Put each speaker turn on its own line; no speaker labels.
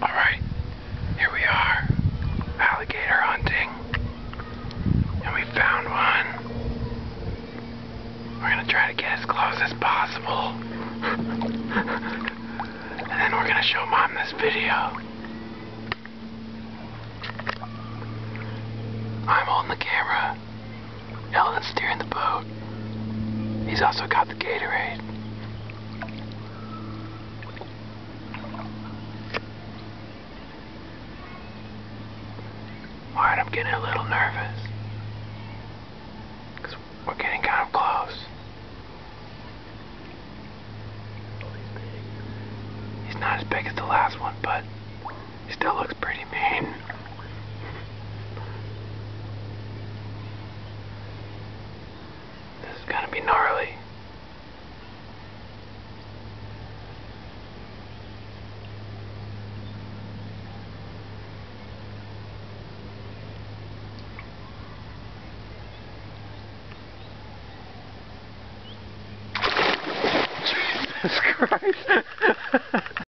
Alright, here we are, alligator hunting, and we found one. We're gonna try to get as close as possible, and then we're gonna show Mom this video. I'm holding the camera, Ellen's steering the boat. He's also got the Gatorade. Alright, I'm getting a little nervous, because we're getting kind of close. He's not as big as the last one, but he still looks pretty mean. This is gonna be gnarly. Jesus Christ.